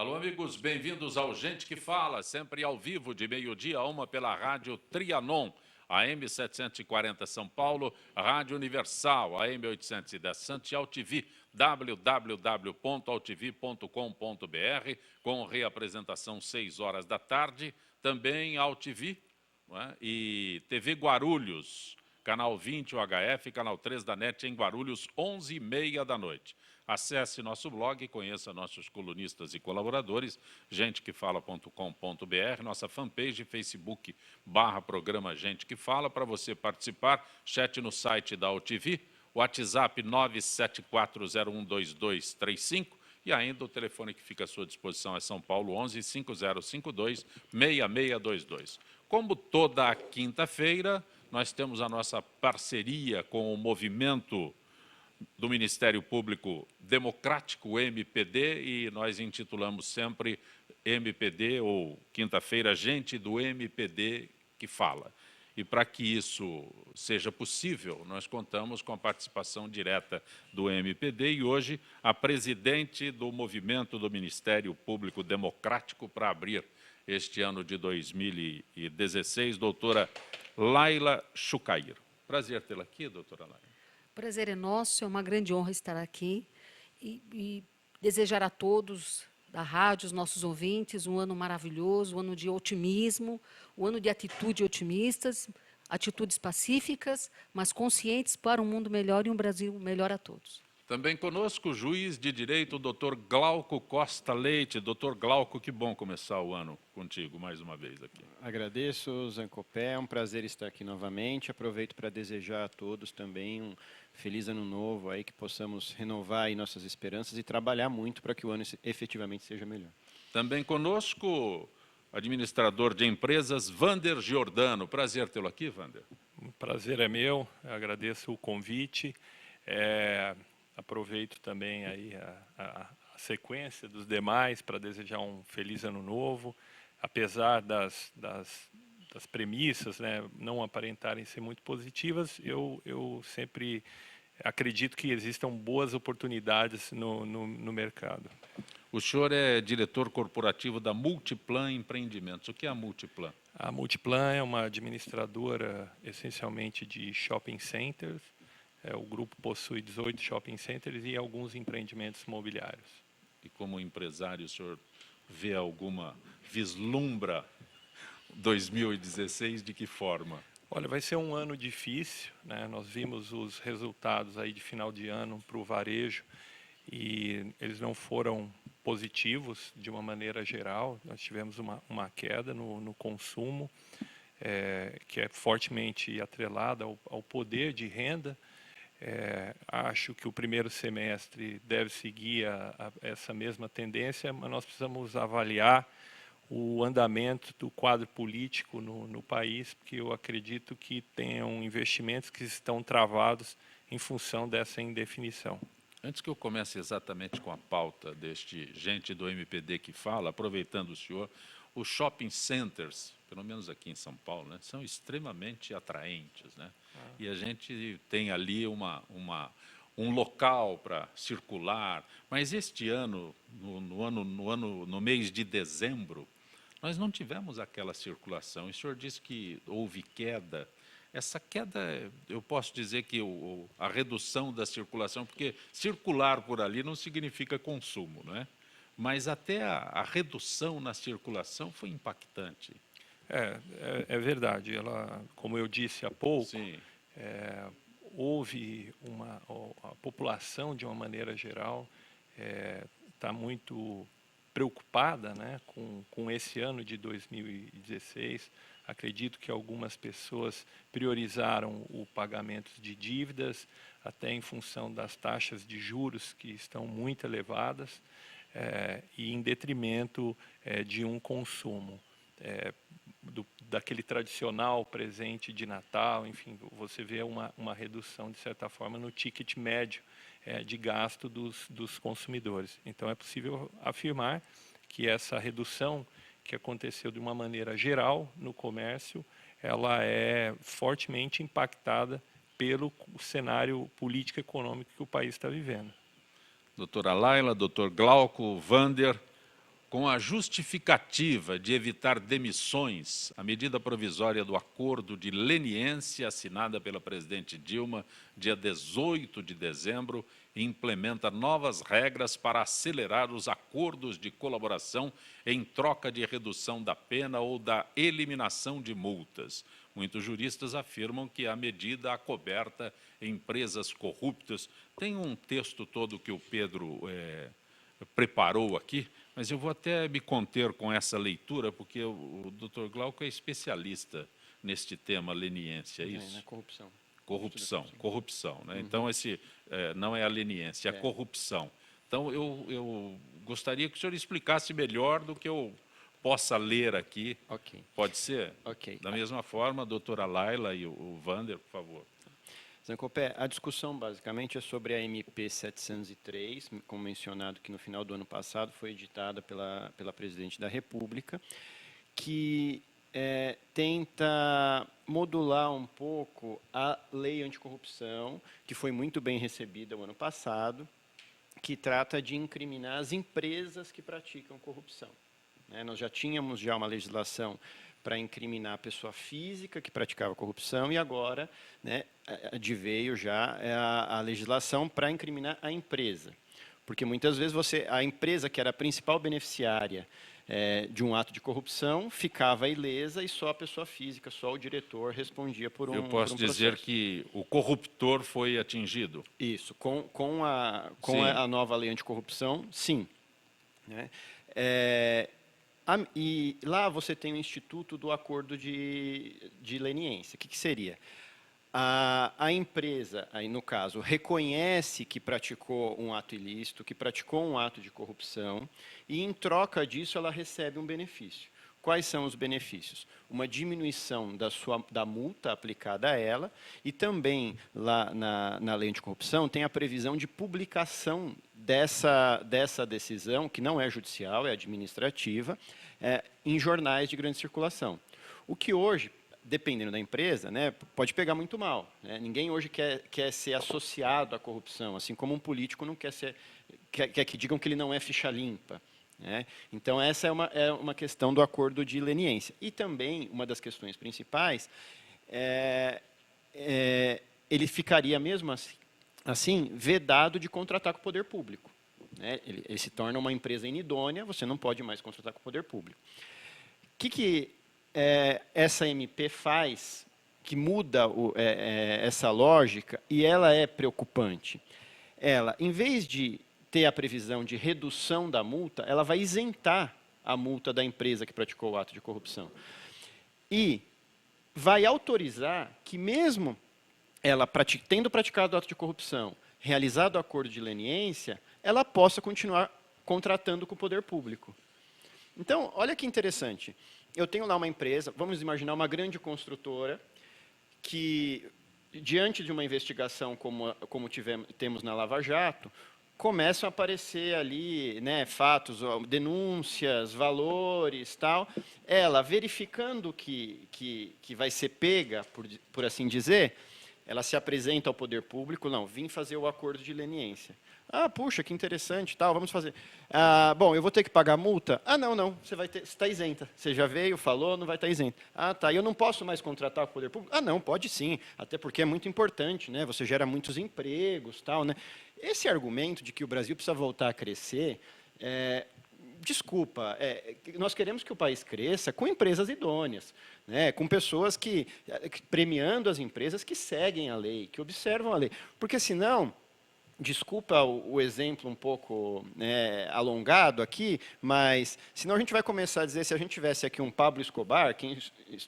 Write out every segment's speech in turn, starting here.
Alô, amigos, bem-vindos ao Gente que Fala, sempre ao vivo, de meio-dia a 1 pela Rádio Trianon, AM 740 São Paulo, Rádio Universal, AM 810 Santiago TV, www.altv.com.br, com reapresentação 6 horas da tarde, também AltV, e TV Guarulhos, canal 20 UHF, canal 3 da NET em Guarulhos, 11h30 da noite. Acesse nosso blog, conheça nossos colunistas e colaboradores, gentequefala.com.br, nossa fanpage, Facebook, /programa Gente que Fala, para você participar, chat no site da AltV, WhatsApp 974012235, e ainda o telefone que fica à sua disposição é São Paulo 11 5052 6622. Como toda quinta-feira, nós temos a nossa parceria com o movimento do Ministério Público Democrático, MPD, e nós intitulamos sempre MPD, ou quinta-feira, Gente do MPD que Fala. E para que isso seja possível, nós contamos com a participação direta do MPD e hoje a presidente do movimento do Ministério Público Democrático para abrir este ano de 2016, doutora Laila Chucair. Prazer tê-la aqui, doutora Laila. Prazer é nosso, é uma grande honra estar aqui e desejar a todos da rádio, os nossos ouvintes, um ano maravilhoso, um ano de otimismo, um ano de atitude otimistas, atitudes pacíficas, mas conscientes para um mundo melhor e um Brasil melhor a todos. Também conosco o juiz de direito, doutor Glauco Costa Leite. Doutor Glauco, que bom começar o ano contigo mais uma vez aqui. Agradeço, Zancopé, é um prazer estar aqui novamente. Aproveito para desejar a todos também um feliz ano novo, aí que possamos renovar aí nossas esperanças e trabalhar muito para que o ano efetivamente seja melhor. Também conosco, administrador de empresas, Vander Giordano. Prazer tê-lo aqui, Vander. O prazer é meu, eu agradeço o convite. Aproveito também aí a sequência dos demais para desejar um feliz ano novo, apesar das premissas, né, não aparentarem ser muito positivas, eu sempre acredito que existam boas oportunidades no mercado. O senhor é diretor corporativo da Multiplan Empreendimentos. O que é a Multiplan? A Multiplan é uma administradora essencialmente de shopping centers. O grupo possui 18 shopping centers e alguns empreendimentos imobiliários. E como empresário, o senhor vê vislumbra 2016 de que forma? Olha, vai ser um ano difícil, né? Nós vimos os resultados aí de final de ano para o varejo e eles não foram positivos de uma maneira geral. Nós tivemos uma queda no consumo, que é fortemente atrelada ao poder de renda. Acho que o primeiro semestre deve seguir essa mesma tendência, mas nós precisamos avaliar o andamento do quadro político no país, porque eu acredito que tenham investimentos que estão travados em função dessa indefinição. Antes que eu comece exatamente com a pauta deste Gente do MPD que Fala, aproveitando o senhor, os shopping centers, pelo menos aqui em São Paulo, né, são extremamente atraentes, né? E a gente tem ali um local para circular, mas este ano, no mês de dezembro, nós não tivemos aquela circulação. O senhor disse que houve queda. Essa queda, eu posso dizer que a redução da circulação, porque circular por ali não significa consumo, não é? Mas até a redução na circulação foi impactante. É verdade. Ela, como eu disse há pouco, houve a população, de uma maneira geral, está muito preocupada, né, com esse ano de 2016. Acredito que algumas pessoas priorizaram o pagamento de dívidas, até em função das taxas de juros que estão muito elevadas, e em detrimento de um consumo. Daquele tradicional presente de Natal, enfim, você vê uma redução, de certa forma, no ticket médio de gasto dos consumidores. Então, é possível afirmar que essa redução, que aconteceu de uma maneira geral no comércio, ela é fortemente impactada pelo cenário político e econômico que o país está vivendo. Doutora Laila, doutor Glauco, Vander, com a justificativa de evitar demissões, a medida provisória do acordo de leniência assinada pela presidente Dilma, dia 18 de dezembro, implementa novas regras para acelerar os acordos de colaboração em troca de redução da pena ou da eliminação de multas. Muitos juristas afirmam que a medida acoberta empresas corruptas. Tem um texto todo que o Pedro preparou aqui, mas eu vou até me conter com essa leitura, porque o Dr. Glauco é especialista neste tema leniência, é isso? Na corrupção. Corrupção. Né? Então, esse não é a leniência, é a corrupção. Então, eu gostaria que o senhor explicasse melhor do que eu possa ler aqui. Ok. Pode ser? Ok. Da mesma forma, a doutora Laila e o Wander, por favor. Zancopé, a discussão basicamente é sobre a MP 703, como mencionado que no final do ano passado foi editada pela Presidente da República, que tenta modular um pouco a lei anticorrupção, que foi muito bem recebida o ano passado, que trata de incriminar as empresas que praticam corrupção. Nós já tínhamos uma legislação para incriminar a pessoa física que praticava corrupção e agora adveio já a legislação para incriminar a empresa. Porque muitas vezes a empresa que era a principal beneficiária de um ato de corrupção ficava ilesa e só a pessoa física, só o diretor respondia por um processo. Eu posso dizer que o corruptor foi atingido? Isso, com a nova lei anticorrupção, sim. E lá você tem o Instituto do Acordo de Leniência. O que seria? A empresa, aí no caso, reconhece que praticou um ato ilícito, que praticou um ato de corrupção, e em troca disso ela recebe um benefício. Quais são os benefícios? Uma diminuição da multa aplicada a ela, e também lá na lei anticorrupção tem a previsão de publicação dessa decisão, que não é judicial, é administrativa, em jornais de grande circulação. O que hoje, dependendo da empresa, pode pegar muito mal. Ninguém hoje quer ser associado à corrupção, assim como um político não quer que digam que ele não é ficha limpa. Então, essa é uma questão do acordo de leniência. E também, uma das questões principais, ele ficaria mesmo assim vedado de contratar com o poder público. Ele se torna uma empresa inidônea, você não pode mais contratar com o poder público. O que essa MP faz que muda essa lógica, e ela é preocupante? Ela, em vez de ter a previsão de redução da multa, ela vai isentar a multa da empresa que praticou o ato de corrupção. E vai autorizar que, mesmo ela tendo praticado o ato de corrupção, realizado o acordo de leniência, ela possa continuar contratando com o poder público. Então, olha que interessante. Eu tenho lá uma empresa, vamos imaginar uma grande construtora, que, diante de uma investigação como temos na Lava Jato, começam a aparecer ali fatos, denúncias, valores, tal. Ela, verificando que vai ser pega, por assim dizer, ela se apresenta ao poder público, não, vim fazer o acordo de leniência. Ah, puxa, que interessante, tal, vamos fazer. Bom, eu vou ter que pagar multa? Ah, não, você está isenta. Você já veio, falou, não vai estar isenta. Ah, tá, eu não posso mais contratar com o poder público? Ah, não, pode sim, até porque é muito importante, você gera muitos empregos, tal, Esse argumento de que o Brasil precisa voltar a crescer, desculpa, nós queremos que o país cresça com empresas idôneas, com pessoas premiando as empresas que seguem a lei, que observam a lei. Porque, senão, desculpa o exemplo um pouco alongado aqui, mas senão a gente vai começar a dizer, se a gente tivesse aqui um Pablo Escobar,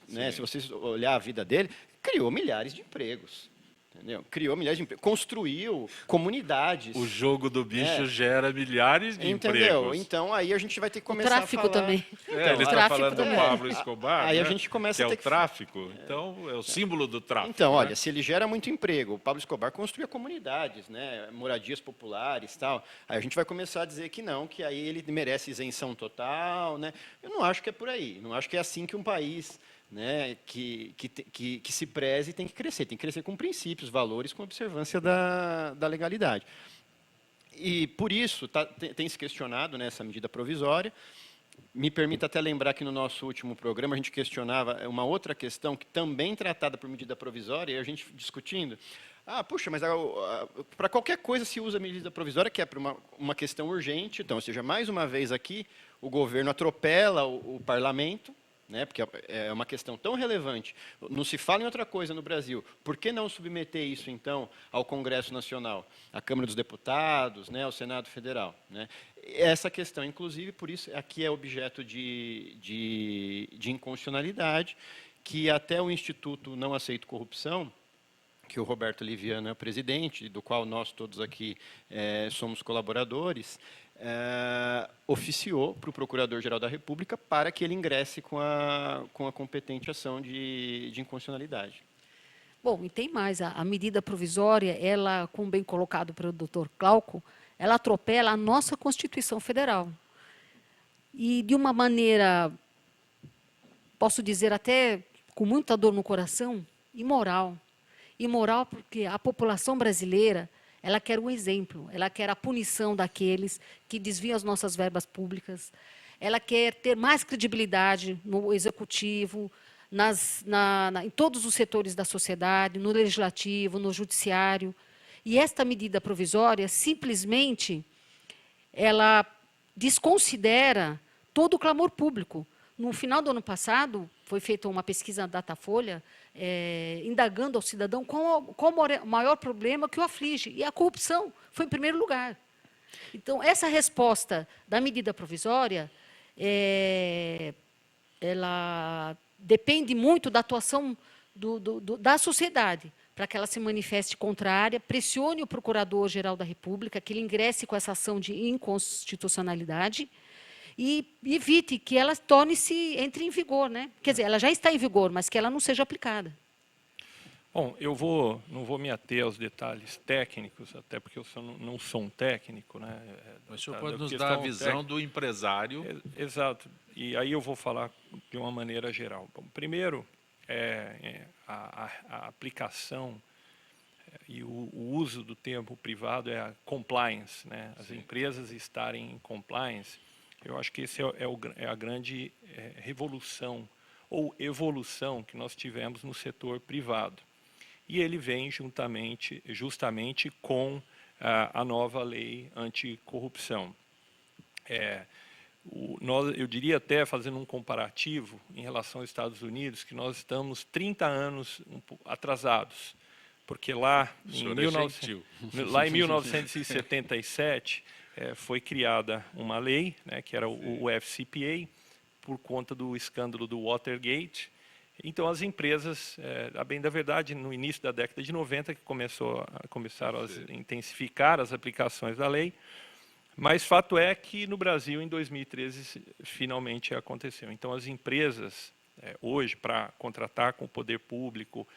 se vocês olhar a vida dele, criou milhares de empregos. Entendeu? Criou milhares de empregos, construiu comunidades. O jogo do bicho gera milhares de empregos. Então, aí a gente vai ter que começar a falar... O tráfico também. Ele está falando do Pablo Escobar, aí a gente começa que é o tráfico. Então, é o símbolo do tráfico. Então, olha, se ele gera muito emprego, o Pablo Escobar construía comunidades, moradias populares, tal. Aí a gente vai começar a dizer que não, que aí ele merece isenção total. Eu não acho que é por aí. Não acho que é assim que um país... que se preze tem que crescer com princípios, valores, com observância da legalidade. E, por isso, tem se questionado essa medida provisória, Me permita até lembrar que no nosso último programa a gente questionava uma outra questão que também tratada por medida provisória, e a gente discutindo. Puxa, mas para qualquer coisa se usa medida provisória, que é para uma questão urgente. Então, ou seja, mais uma vez aqui, o governo atropela o parlamento, né, porque é uma questão tão relevante. Não se fala em outra coisa no Brasil. Por que não submeter isso, então, ao Congresso Nacional, à Câmara dos Deputados, né, ao Senado Federal? Né? Essa questão, inclusive, por isso, aqui é objeto de inconstitucionalidade, que até o Instituto Não Aceito Corrupção, que o Roberto Liviano é o presidente, do qual nós todos aqui somos colaboradores, oficiou para o Procurador-Geral da República para que ele ingresse com a competente ação de inconstitucionalidade. Bom, e tem mais, a medida provisória, ela, como bem colocado pelo doutor Glauco, ela atropela a nossa Constituição Federal. E, de uma maneira, posso dizer até com muita dor no coração, imoral. Imoral porque a população brasileira, ela quer um exemplo, ela quer a punição daqueles que desviam as nossas verbas públicas, ela quer ter mais credibilidade no executivo, em todos os setores da sociedade, no legislativo, no judiciário. E esta medida provisória, simplesmente, ela desconsidera todo o clamor público. No final do ano passado, foi feita uma pesquisa na Datafolha, indagando ao cidadão qual o maior problema que o aflige. E a corrupção foi em primeiro lugar. Então, essa resposta da medida provisória, ela depende muito da atuação da sociedade, para que ela se manifeste contrária, pressione o Procurador-Geral da República, que ele ingresse com essa ação de inconstitucionalidade, e evite que ela entre em vigor, né? Quer dizer, ela já está em vigor, mas que ela não seja aplicada. Bom, não vou me ater aos detalhes técnicos, até porque eu não sou um técnico, né? Mas o senhor pode nos dar a visão do empresário? Exato. E aí eu vou falar de uma maneira geral. Bom, primeiro, a aplicação e o uso do termo privado é a compliance, né? As empresas estarem em compliance. Eu acho que esse é a grande revolução ou evolução que nós tivemos no setor privado. E ele vem justamente com a nova lei anticorrupção. Eu diria até, fazendo um comparativo em relação aos Estados Unidos, que nós estamos 30 anos atrasados, porque lá em 1977 foi criada uma lei, né, que era o FCPA, por conta do escândalo do Watergate. Então, as empresas, a bem da verdade, no início da década de 90, que começaram a intensificar as aplicações da lei, mas fato é que no Brasil, em 2013, finalmente aconteceu. Então, as empresas, hoje, para contratar com o poder público,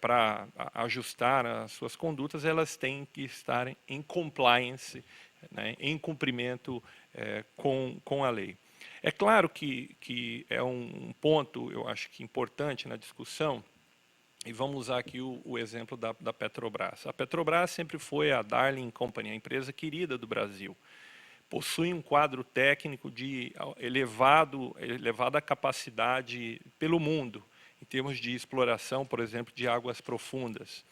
para ajustar as suas condutas, elas têm que estar em compliance, né, em cumprimento com a lei. É claro que é um ponto, eu acho que importante na discussão, e vamos usar aqui o exemplo da Petrobras. A Petrobras sempre foi a Darling Company, a empresa querida do Brasil. Possui um quadro técnico de elevada capacidade pelo mundo, em termos de exploração, por exemplo, de águas profundas.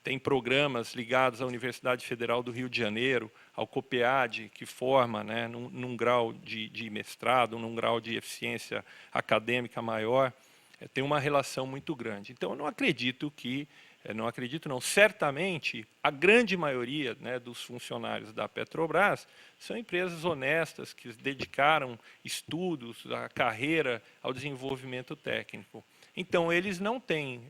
Tem programas ligados à Universidade Federal do Rio de Janeiro, ao COPEAD, que forma, né, num grau de mestrado, num grau de eficiência acadêmica maior, tem uma relação muito grande. Então, eu não acredito certamente, a grande maioria, né, dos funcionários da Petrobras são empresas honestas, que dedicaram estudos, a carreira, ao desenvolvimento técnico. Então, eles não têm,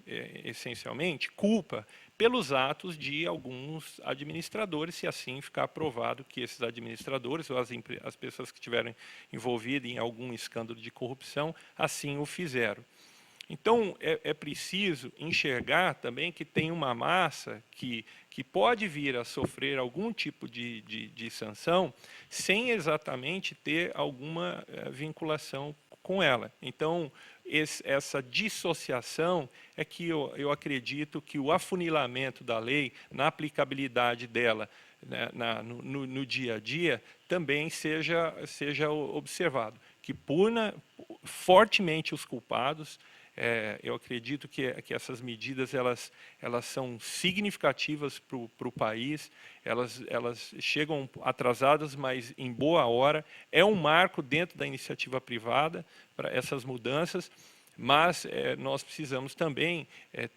essencialmente, culpa pelos atos de alguns administradores, se assim ficar aprovado que esses administradores ou as pessoas que estiveram envolvidas em algum escândalo de corrupção assim o fizeram. Então, é preciso enxergar também que tem uma massa que pode vir a sofrer algum tipo de sanção sem exatamente ter alguma vinculação com ela. Então, essa dissociação é que eu acredito que o afunilamento da lei, na aplicabilidade dela, né, no dia a dia, também seja observado. que puna fortemente os culpados. Eu acredito que essas medidas elas são significativas para o país, elas chegam atrasadas, mas em boa hora. É um marco dentro da iniciativa privada para essas mudanças, mas nós precisamos também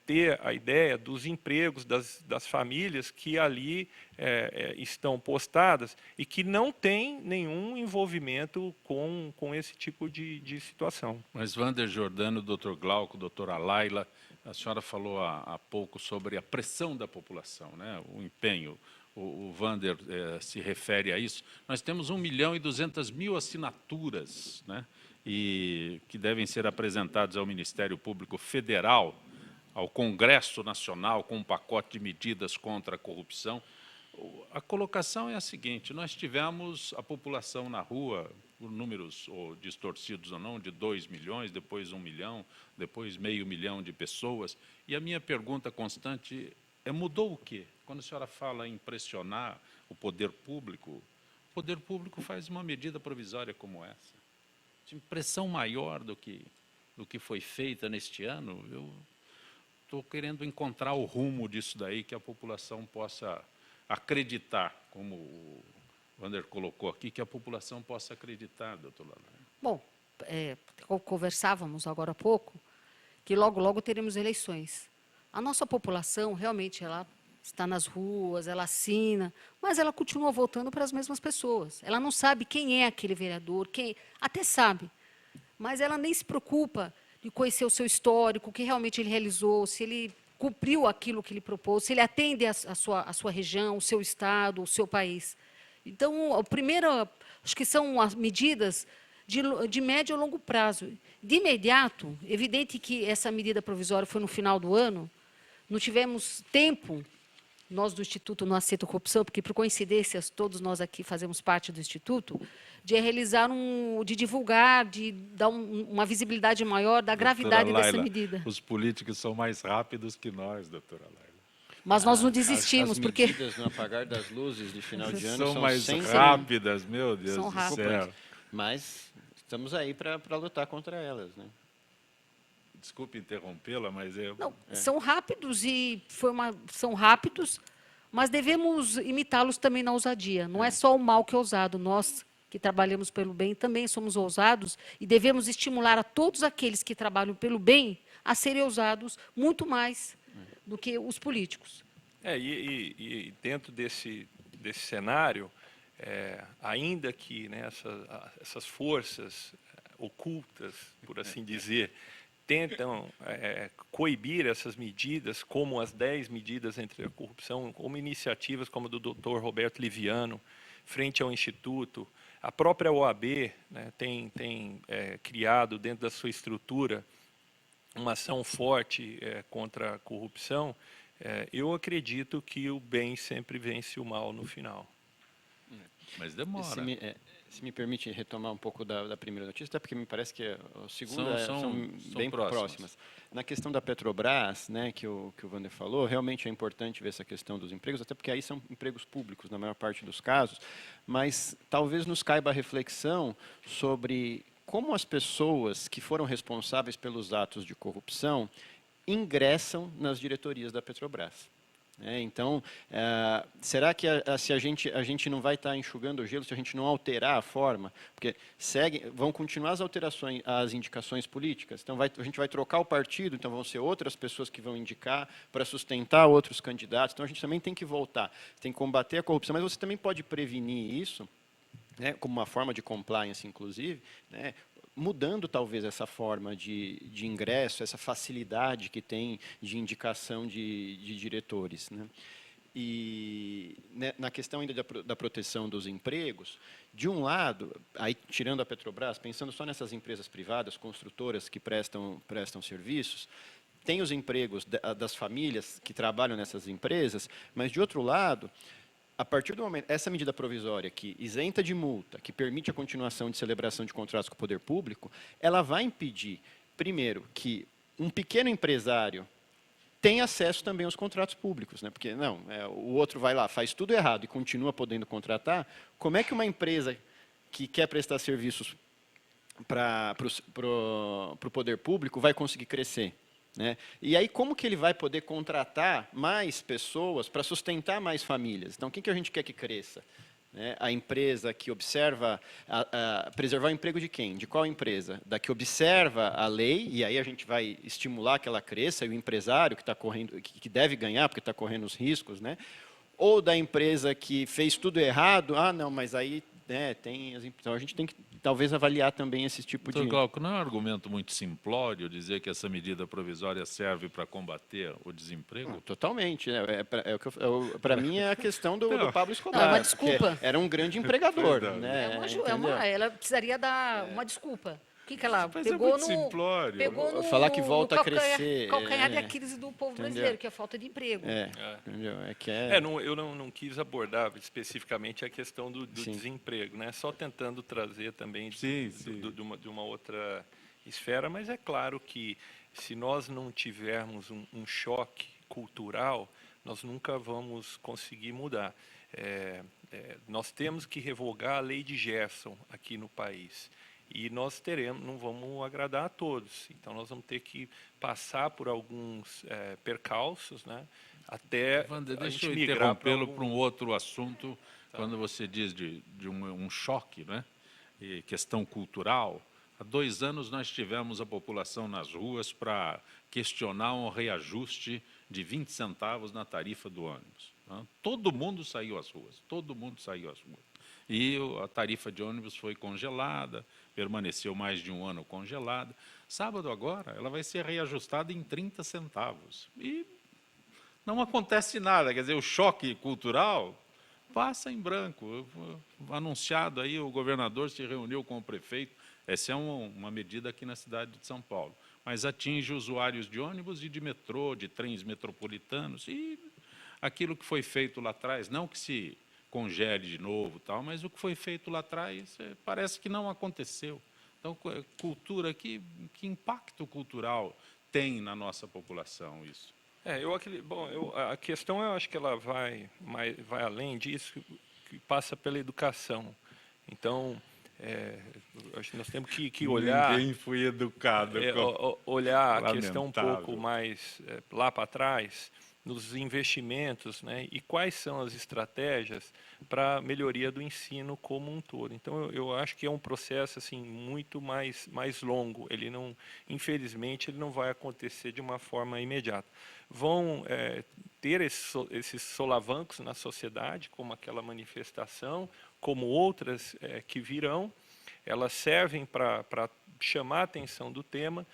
ter a ideia dos empregos das famílias que ali estão postadas e que não têm nenhum envolvimento com esse tipo de situação. Mas Wander Jordano, doutor Glauco, doutora Laila, a senhora falou há pouco sobre a pressão da população, né? O empenho. O Wander se refere a isso. Nós temos 1.200.000 assinaturas, né? E que devem ser apresentados ao Ministério Público Federal, ao Congresso Nacional, com um pacote de medidas contra a corrupção. A colocação é a seguinte: nós tivemos a população na rua, por números ou distorcidos ou não, de 2 milhões, depois 1 milhão, depois meio milhão de pessoas. E a minha pergunta constante é: mudou o quê? Quando a senhora fala em pressionar o poder público faz uma medida provisória como essa. De pressão maior do que foi feita neste ano, eu estou querendo encontrar o rumo disso daí, que a população possa acreditar, como o Wander colocou aqui, que a população possa acreditar, doutor Laila. Bom, conversávamos agora há pouco que logo, logo teremos eleições. A nossa população, realmente, ela está nas ruas, ela assina, mas ela continua votando para as mesmas pessoas. Ela não sabe quem é aquele vereador, até sabe, mas ela nem se preocupa de conhecer o seu histórico, o que realmente ele realizou, se ele cumpriu aquilo que ele propôs, se ele atende a sua região, o seu estado, o seu país. Então, a primeira, acho que são as medidas de médio a longo prazo. De imediato, evidente que essa medida provisória foi no final do ano, não tivemos tempo, nós do Instituto Não Aceito Corrupção, porque, por coincidências, todos nós aqui fazemos parte do Instituto, de realizar de divulgar, de dar uma visibilidade maior da gravidade dessa medida. Os políticos são mais rápidos que nós, doutora Laila. Mas nós não desistimos, porque... As medidas no apagar das luzes de final de ano são mais rápidas, meu Deus do céu. Mas estamos aí para lutar contra elas, né? Desculpe interrompê-la, mas Não, são rápidos são rápidos, mas devemos imitá-los também na ousadia. Não é só o mal que é ousado. Nós que trabalhamos pelo bem também somos ousados e devemos estimular a todos aqueles que trabalham pelo bem a serem ousados muito mais do que os políticos. E dentro desse cenário, ainda que, né, essas forças ocultas, por assim dizer, tentam coibir essas medidas, como as 10 medidas entre a corrupção, como iniciativas como a do Dr. Roberto Liviano, frente ao Instituto. A própria OAB, né, tem criado, dentro da sua estrutura, uma ação forte contra a corrupção. Eu acredito que o bem sempre vence o mal no final. Mas demora. Se me permite retomar um pouco da primeira notícia, até porque me parece que a segunda são bem próximas. Na questão da Petrobras, né, que o Wander falou, realmente é importante ver essa questão dos empregos, até porque aí são empregos públicos, na maior parte dos casos, mas talvez nos caiba a reflexão sobre como as pessoas que foram responsáveis pelos atos de corrupção ingressam nas diretorias da Petrobras. Então, será que se a gente não vai estar enxugando o gelo se a gente não alterar a forma? Porque vão continuar as alterações, as indicações políticas. Então, a gente vai trocar o partido, então vão ser outras pessoas que vão indicar para sustentar outros candidatos. Então, a gente também tem que voltar, tem que combater a corrupção, mas você também pode prevenir isso, né, como uma forma de compliance, inclusive, né, mudando talvez essa forma de ingresso, essa facilidade que tem de indicação de diretores, né? E na questão ainda da proteção dos empregos, de um lado, aí tirando a Petrobras, pensando só nessas empresas privadas, construtoras que prestam serviços, tem os empregos das famílias que trabalham nessas empresas, mas de outro lado, a partir do momento, essa medida provisória que isenta de multa, que permite a continuação de celebração de contratos com o poder público, ela vai impedir, primeiro, que um pequeno empresário tenha acesso também aos contratos públicos, né? Porque o outro vai lá, faz tudo errado e continua podendo contratar. Como é que uma empresa que quer prestar serviços para o poder público vai conseguir crescer, né? E aí, como que ele vai poder contratar mais pessoas para sustentar mais famílias? Então, quem que a gente quer que cresça? Né? A empresa que observa, preservar o emprego de quem? De qual empresa? Da que observa a lei, e aí a gente vai estimular que ela cresça, e o empresário que está correndo, que deve ganhar, porque está correndo os riscos, né? Ou da empresa que fez tudo errado, não, mas aí, né, então a gente tem que talvez avaliar também esse tipo Doutor de... Glauco, não é um argumento muito simplório dizer que essa medida provisória serve para combater o desemprego? Totalmente. Né? Para mim é a questão do Pablo Escobar. Não, é uma desculpa. Era um grande empregador. Verdade. Né? Ela precisaria dar uma desculpa. O que ela Mas pegou é muito simplório. Falar Falar que volta a crescer, calcanhar de Aquiles do povo entendeu? brasileiro, que é a falta de emprego. Entendeu? Eu não quis abordar especificamente a questão do desemprego, né? Só tentando trazer também de uma outra esfera, mas é claro que se nós não tivermos um choque cultural, nós nunca vamos conseguir mudar. Nós temos que revogar a lei de Gerson aqui no país. E nós não vamos agradar a todos. Então, nós vamos ter que passar por alguns percalços, né, até Wander, a deixa gente eu migrar interrompê-lo para um outro assunto, quando você diz de um choque, né, e questão cultural. Há 2 anos nós tivemos a população nas ruas para questionar um reajuste de 20 centavos na tarifa do ônibus. Né? Todo mundo saiu às ruas, todo mundo saiu às ruas. E a tarifa de ônibus foi congelada, permaneceu mais de 1 ano congelada. Sábado agora, ela vai ser reajustada em 30 centavos. E não acontece nada, quer dizer, o choque cultural passa em branco. Anunciado aí, o governador se reuniu com o prefeito. Essa é uma medida aqui na cidade de São Paulo. Mas atinge usuários de ônibus e de metrô, de trens metropolitanos. E aquilo que foi feito lá atrás, não que se congele de novo, tal, mas o que foi feito lá atrás parece que não aconteceu. Então, cultura, que impacto cultural tem na nossa população isso? A questão, eu acho que ela vai além disso, que passa pela educação. Então, acho que nós temos que olhar... Ninguém foi educado. Olhar a questão um pouco mais lá para trás, nos investimentos, né, e quais são as estratégias para a melhoria do ensino como um todo. Então, eu acho que é um processo assim, muito mais longo. Infelizmente, ele não vai acontecer de uma forma imediata. Vão ter esses solavancos na sociedade, como aquela manifestação, como outras que virão. Elas servem para chamar a atenção do tema,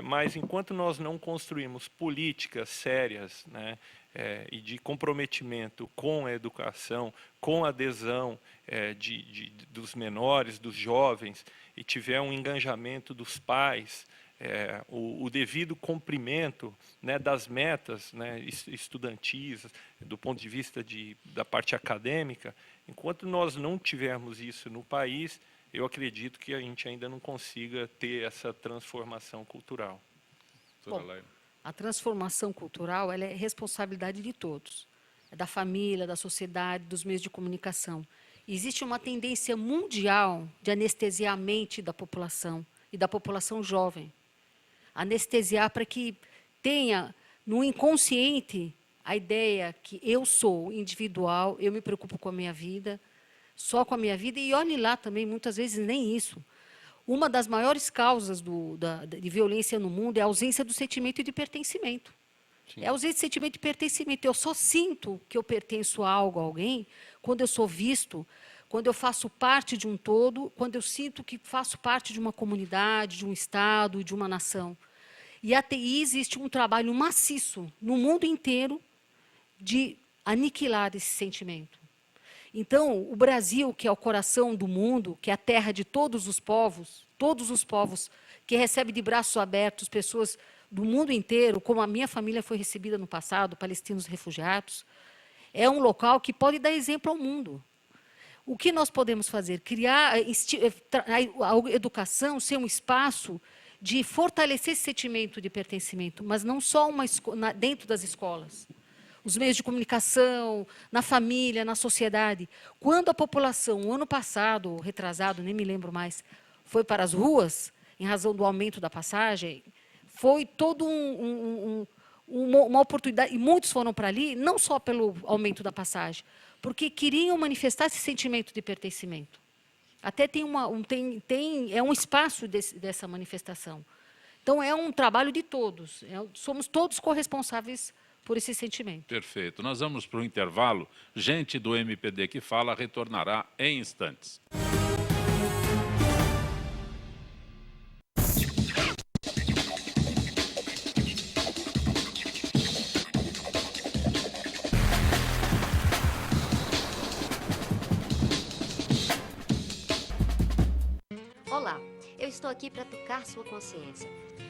mas enquanto nós não construímos políticas sérias, né, e de comprometimento com a educação, com a adesão dos menores, dos jovens, e tiver um engajamento dos pais, o devido cumprimento, né, das metas, né, estudantis, do ponto de vista da parte acadêmica, enquanto nós não tivermos isso no país, eu acredito que a gente ainda não consiga ter essa transformação cultural. Bom, a transformação cultural ela é responsabilidade de todos. É da família, da sociedade, dos meios de comunicação. Existe uma tendência mundial de anestesiar a mente da população e da população jovem. Anestesiar para que tenha no inconsciente a ideia que eu sou individual, eu me preocupo com a minha vida, só com a minha vida, e olhe lá também, muitas vezes nem isso. Uma das maiores causas de violência no mundo é a ausência do sentimento de pertencimento. Sim. É a ausência de sentimento de pertencimento. Eu só sinto que eu pertenço a algo, a alguém, quando eu sou visto, quando eu faço parte de um todo, quando eu sinto que faço parte de uma comunidade, de um Estado, de uma nação. E existe um trabalho maciço no mundo inteiro de aniquilar esse sentimento. Então, o Brasil, que é o coração do mundo, que é a terra de todos os povos, que recebe de braços abertos pessoas do mundo inteiro, como a minha família foi recebida no passado, palestinos refugiados, é um local que pode dar exemplo ao mundo. O que nós podemos fazer? Criar a educação ser um espaço de fortalecer esse sentimento de pertencimento, mas não só dentro das escolas. Os meios de comunicação, na família, na sociedade. Quando a população, o ano passado, retrasado, nem me lembro mais, foi para as ruas, em razão do aumento da passagem, foi todo uma oportunidade, e muitos foram para ali, não só pelo aumento da passagem, porque queriam manifestar esse sentimento de pertencimento. Até tem um espaço dessa manifestação. Então, é um trabalho de todos. Somos todos corresponsáveis por esse sentimento. Perfeito. Nós vamos para o intervalo. Gente do MPD que fala retornará em instantes. Olá, eu estou aqui para tocar sua consciência.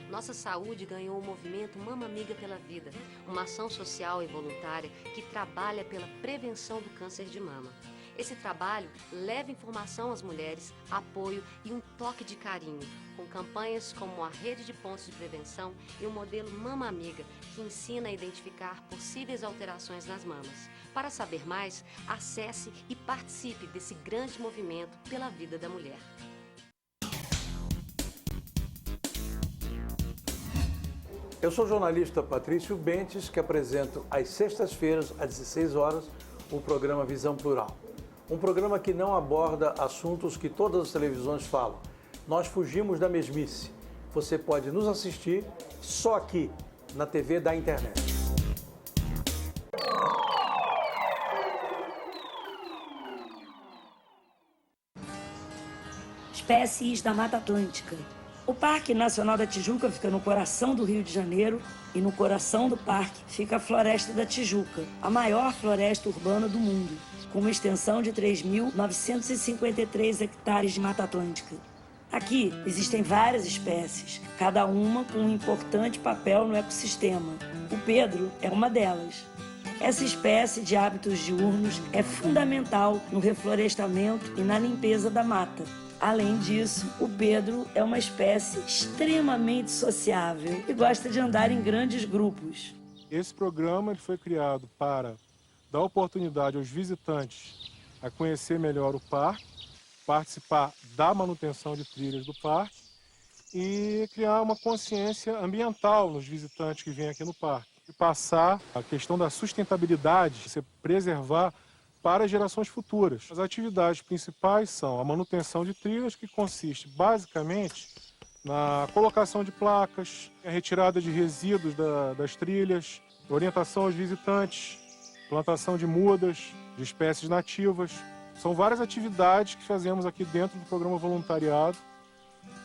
Nossa saúde ganhou o movimento Mama Amiga pela Vida, uma ação social e voluntária que trabalha pela prevenção do câncer de mama. Esse trabalho leva informação às mulheres, apoio e um toque de carinho, com campanhas como a Rede de Pontos de Prevenção e o modelo Mama Amiga, que ensina a identificar possíveis alterações nas mamas. Para saber mais, acesse e participe desse grande movimento pela vida da mulher. Eu sou o jornalista Patrício Bentes, que apresento às sextas-feiras, às 16 horas, o programa Visão Plural. Um programa que não aborda assuntos que todas as televisões falam. Nós fugimos da mesmice. Você pode nos assistir só aqui, na TV da internet. Espécies da Mata Atlântica. O Parque Nacional da Tijuca fica no coração do Rio de Janeiro e no coração do parque fica a Floresta da Tijuca, a maior floresta urbana do mundo, com uma extensão de 3.953 hectares de Mata Atlântica. Aqui existem várias espécies, cada uma com um importante papel no ecossistema. O Pedro é uma delas. Essa espécie de hábitos diurnos é fundamental no reflorestamento e na limpeza da mata. Além disso, o Pedro é uma espécie extremamente sociável e gosta de andar em grandes grupos. Esse programa ele foi criado para dar oportunidade aos visitantes a conhecer melhor o parque, participar da manutenção de trilhas do parque e criar uma consciência ambiental nos visitantes que vêm aqui no parque. E passar a questão da sustentabilidade, se preservar para as gerações futuras. As atividades principais são a manutenção de trilhas, que consiste basicamente na colocação de placas, a retirada de resíduos das trilhas, orientação aos visitantes, plantação de mudas, de espécies nativas. São várias atividades que fazemos aqui dentro do programa voluntariado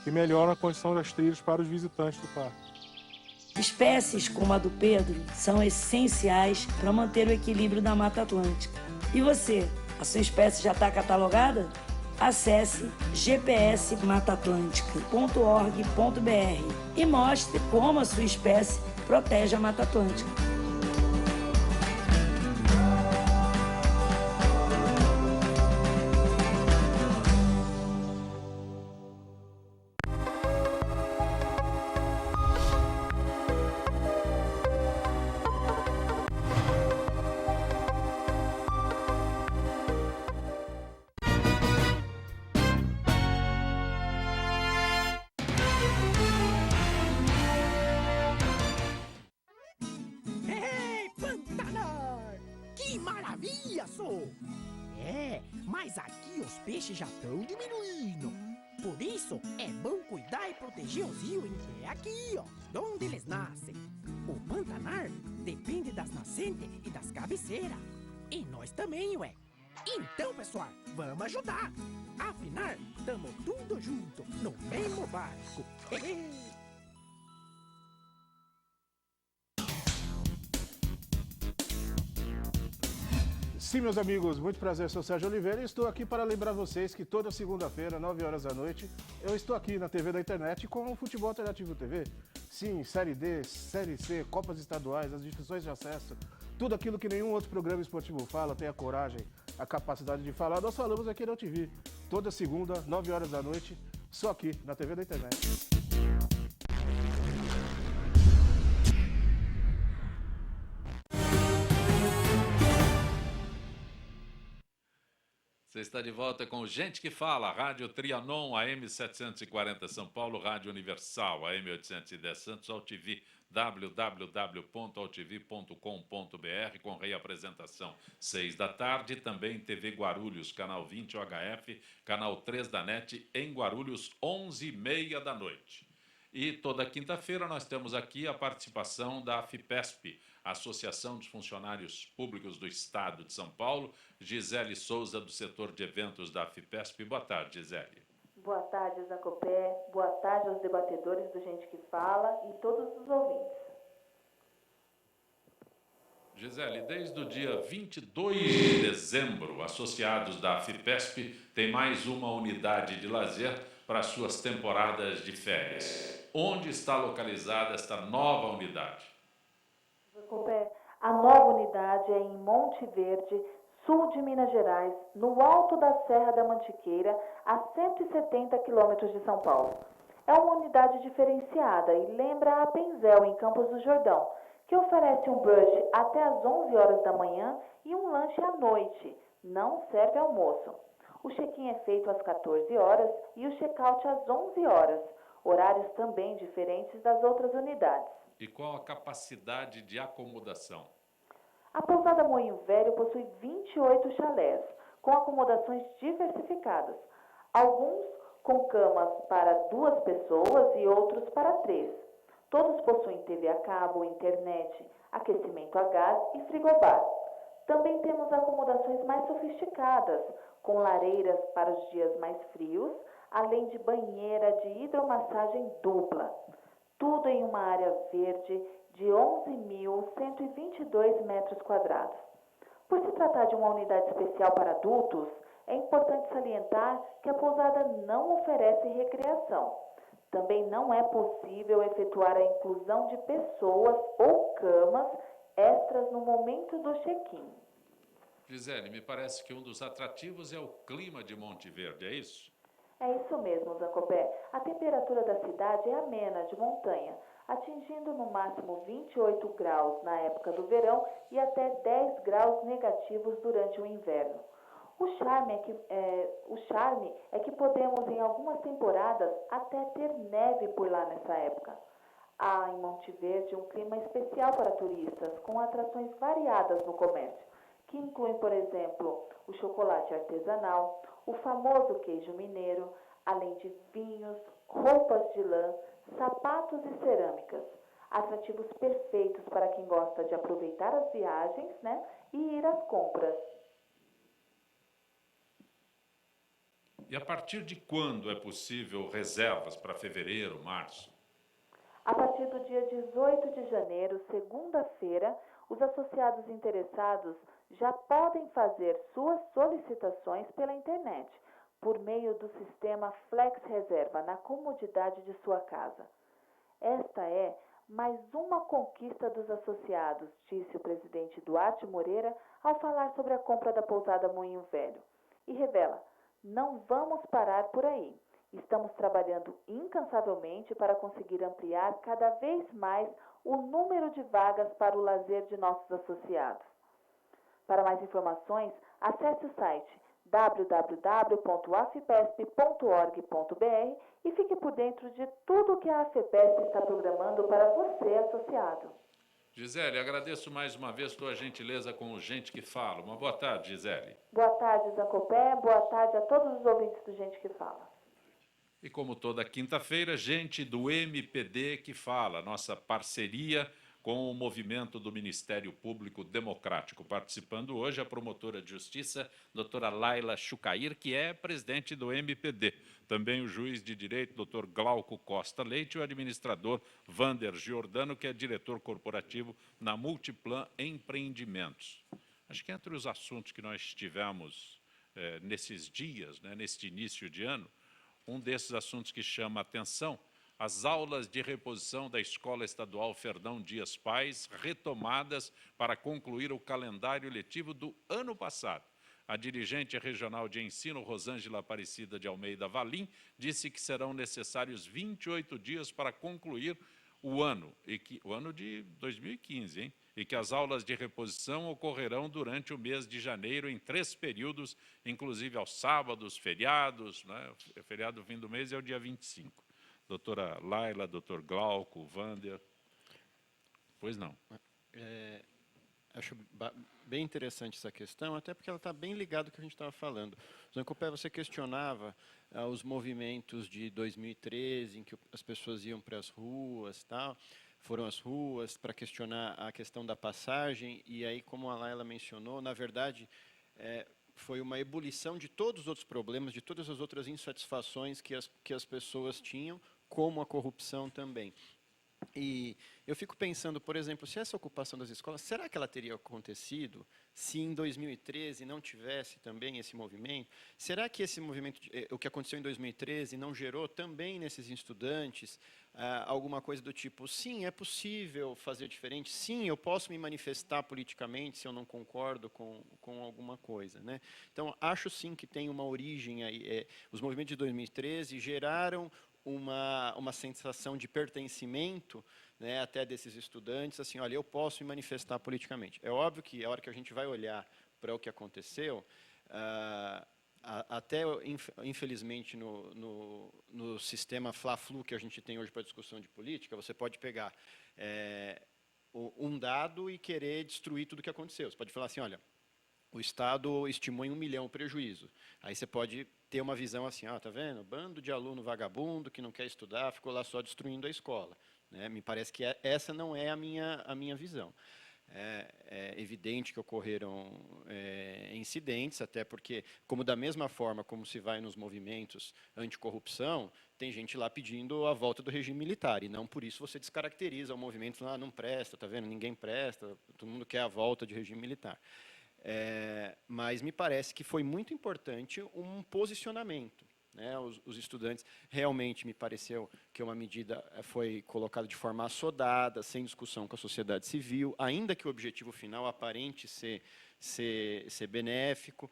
que melhoram a condição das trilhas para os visitantes do parque. Espécies como a do Pedro são essenciais para manter o equilíbrio da Mata Atlântica. E você, a sua espécie já está catalogada? Acesse gpsmataatlântica.org.br e mostre como a sua espécie protege a Mata Atlântica. Mas aqui os peixes já estão diminuindo. Por isso, é bom cuidar e proteger os rios que é aqui, ó, onde eles nascem. O Pantanar depende das nascentes e das cabeceiras. E nós também, ué. Então, pessoal, vamos ajudar. Afinal, tamo tudo junto, no mesmo barco. Sim, meus amigos, muito prazer, sou Sérgio Oliveira e estou aqui para lembrar vocês que toda segunda-feira, 9 horas da noite, eu estou aqui na TV da internet com o Futebol Alternativo TV. Sim, Série D, Série C, Copas Estaduais, as divisões de acesso, tudo aquilo que nenhum outro programa esportivo fala, tem a coragem, a capacidade de falar, nós falamos aqui na TV. Toda segunda, 9 horas da noite, só aqui na TV da internet. Você está de volta com Gente que Fala, Rádio Trianon, AM 740 São Paulo, Rádio Universal, AM 810 Santos, AltV, www.altv.com.br, com reapresentação 6 da tarde, também TV Guarulhos, canal 20 OHF, canal 3 da NET, em Guarulhos, 11h30 da noite. E toda quinta-feira nós temos aqui a participação da AFIPESP, Associação dos Funcionários Públicos do Estado de São Paulo, Gisele Souza, do setor de eventos da AFIPESP. Boa tarde, Gisele. Boa tarde, Zacopé. Boa tarde aos debatedores do Gente que Fala e todos os ouvintes. Gisele, desde o dia 22 de dezembro, associados da AFIPESP têm mais uma unidade de lazer para suas temporadas de férias. Onde está localizada esta nova unidade? A nova unidade é em Monte Verde, sul de Minas Gerais, no alto da Serra da Mantiqueira, a 170 quilômetros de São Paulo. É uma unidade diferenciada e lembra a Penzel, em Campos do Jordão, que oferece um brunch até às 11 horas da manhã e um lanche à noite. Não serve almoço. O check-in é feito às 14 horas e o check-out às 11 horas, horários também diferentes das outras unidades. E qual a capacidade de acomodação? A pousada Moinho Velho possui 28 chalés, com acomodações diversificadas. Alguns com camas para 2 pessoas e outros para 3. Todos possuem TV a cabo, internet, aquecimento a gás e frigobar. Também temos acomodações mais sofisticadas, com lareiras para os dias mais frios, além de banheira de hidromassagem dupla. Tudo em uma área verde de 11.122 metros quadrados. Por se tratar de uma unidade especial para adultos, é importante salientar que a pousada não oferece recreação. Também não é possível efetuar a inclusão de pessoas ou camas extras no momento do check-in. Gisele, me parece que um dos atrativos é o clima de Monte Verde, é isso? É isso mesmo, Zacopé. A temperatura da cidade é amena, de montanha, atingindo no máximo 28 graus na época do verão e até 10 graus negativos durante o inverno. O charme é que podemos, em algumas temporadas, até ter neve por lá nessa época. Há em Monte Verde um clima especial para turistas, com atrações variadas no comércio, que incluem, por exemplo, o chocolate artesanal, o famoso queijo mineiro, além de vinhos, roupas de lã, sapatos e cerâmicas. Atrativos perfeitos para quem gosta de aproveitar as viagens, e ir às compras. E a partir de quando é possível reservas para fevereiro, março? A partir do dia 18 de janeiro, segunda-feira, os associados interessados já podem fazer suas solicitações pela internet, por meio do sistema Flex Reserva, na comodidade de sua casa. Esta é mais uma conquista dos associados, disse o presidente Duarte Moreira ao falar sobre a compra da pousada Moinho Velho. E revela: não vamos parar por aí. Estamos trabalhando incansavelmente para conseguir ampliar cada vez mais o número de vagas para o lazer de nossos associados. Para mais informações, acesse o site www.afipesp.org.br e fique por dentro de tudo que a AFIPESP está programando para você, associado. Gisele, agradeço mais uma vez tua gentileza com o Gente que Fala. Uma boa tarde, Gisele. Boa tarde, Zacopé. Boa tarde a todos os ouvintes do Gente que Fala. E como toda quinta-feira, gente do MPD que fala, nossa parceria com o movimento do Ministério Público Democrático. Participando hoje a promotora de justiça, doutora Laila Chucair, que é presidente do MPD. Também o juiz de direito, doutor Glauco Costa Leite, e o administrador Vander Giordano, que é diretor corporativo na Multiplan Empreendimentos. Acho que entre os assuntos que nós tivemos nesses dias, neste início de ano, um desses assuntos que chama a atenção: as aulas de reposição da Escola Estadual Fernão Dias Pais, retomadas para concluir o calendário letivo do ano passado. A dirigente regional de ensino, Rosângela Aparecida de Almeida Valim, disse que serão necessários 28 dias para concluir o ano de 2015, e que as aulas de reposição ocorrerão durante o mês de janeiro em 3 períodos, inclusive aos sábados, feriados, né? O feriado do fim do mês é o dia 25. Doutora Laila, doutor Glauco, Wander. Pois não. Acho bem interessante essa questão, até porque ela está bem ligada ao que a gente estava falando. Zancopé, você questionava os movimentos de 2013, em que as pessoas iam para as ruas, tal, foram às ruas para questionar a questão da passagem, e aí, como a Laila mencionou, na verdade, foi uma ebulição de todos os outros problemas, de todas as outras insatisfações que as pessoas tinham, como a corrupção também. E eu fico pensando, por exemplo, se essa ocupação das escolas, será que ela teria acontecido se em 2013 não tivesse também esse movimento? Será que esse movimento, o que aconteceu em 2013, não gerou também nesses estudantes alguma coisa do tipo, sim, é possível fazer diferente, sim, eu posso me manifestar politicamente se eu não concordo com alguma coisa, né? Então, acho sim que tem uma origem aí. Os movimentos de 2013 geraram uma sensação de pertencimento, né, até desses estudantes, assim, olha, eu posso me manifestar politicamente. É óbvio que a hora que a gente vai olhar para o que aconteceu, até, infelizmente, no sistema Fla-Flu que a gente tem hoje para discussão de política, você pode pegar um dado e querer destruir tudo o que aconteceu. Você pode falar assim, olha, o Estado estimou em 1 milhão o prejuízo. Aí você pode ter uma visão assim, tá vendo? Bando de aluno vagabundo que não quer estudar, ficou lá só destruindo a escola. Né? Me parece que essa não é a minha visão. É evidente que ocorreram incidentes, até porque, como da mesma forma como se vai nos movimentos anticorrupção, tem gente lá pedindo a volta do regime militar, e não por isso você descaracteriza o movimento, falando, não presta, tá vendo? Ninguém presta, todo mundo quer a volta de regime militar. Mas me parece que foi muito importante um posicionamento. Né? Os estudantes, realmente me pareceu que uma medida foi colocada de forma assodada, sem discussão com a sociedade civil, ainda que o objetivo final aparente ser benéfico.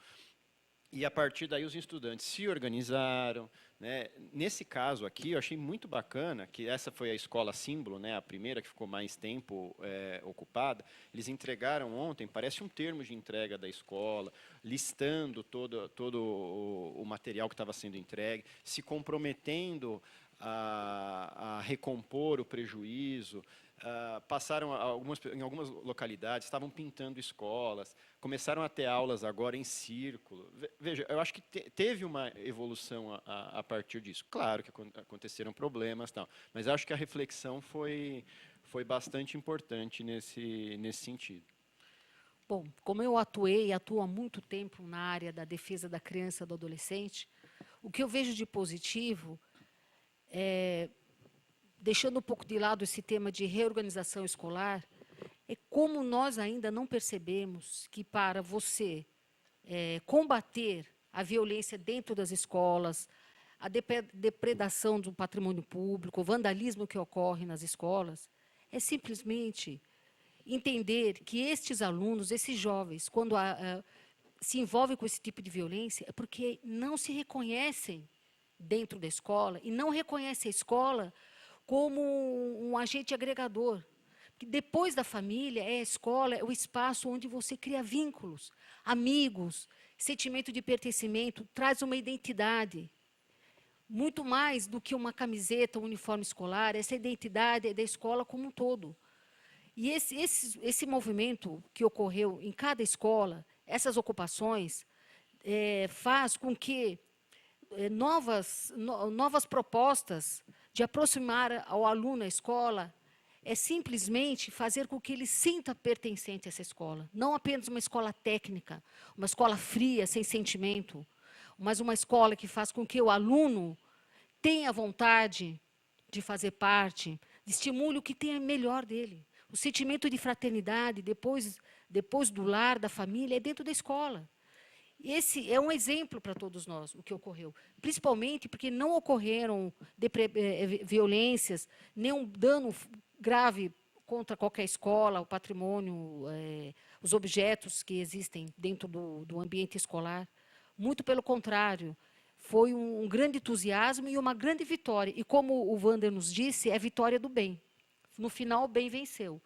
E, a partir daí, os estudantes se organizaram. Né? Nesse caso aqui, eu achei muito bacana, que essa foi a escola símbolo, né? A primeira que ficou mais tempo ocupada. Eles entregaram ontem, parece um termo de entrega da escola, listando todo o material que estava sendo entregue, se comprometendo a recompor o prejuízo. Passaram em algumas localidades, estavam pintando escolas, começaram a ter aulas agora em círculo. Veja, eu acho que teve uma evolução a partir disso. Claro que aconteceram problemas, tal, mas acho que a reflexão foi bastante importante nesse sentido. Bom, como eu atuei e atuo há muito tempo na área da defesa da criança e do adolescente, o que eu vejo de positivo deixando um pouco de lado esse tema de reorganização escolar, é como nós ainda não percebemos que para você combater a violência dentro das escolas, a depredação do patrimônio público, o vandalismo que ocorre nas escolas, é simplesmente entender que estes alunos, esses jovens, quando se envolvem com esse tipo de violência, é porque não se reconhecem dentro da escola e não reconhecem a escola como um agente agregador. Porque depois da família, a escola é o espaço onde você cria vínculos, amigos, sentimento de pertencimento, traz uma identidade. Muito mais do que uma camiseta, um uniforme escolar, essa identidade é da escola como um todo. E esse movimento que ocorreu em cada escola, essas ocupações, faz com que novas propostas de aproximar ao aluno à escola é simplesmente fazer com que ele sinta pertencente a essa escola. Não apenas uma escola técnica, uma escola fria, sem sentimento, mas uma escola que faz com que o aluno tenha vontade de fazer parte, estimule o que tem melhor dele. O sentimento de fraternidade, depois do lar, da família, é dentro da escola. Esse é um exemplo para todos nós, o que ocorreu. Principalmente porque não ocorreram violências, nenhum dano grave contra qualquer escola, o patrimônio, os objetos que existem dentro do ambiente escolar. Muito pelo contrário, foi um grande entusiasmo e uma grande vitória. E como o Wander nos disse, é a vitória do bem. No final, o bem venceu.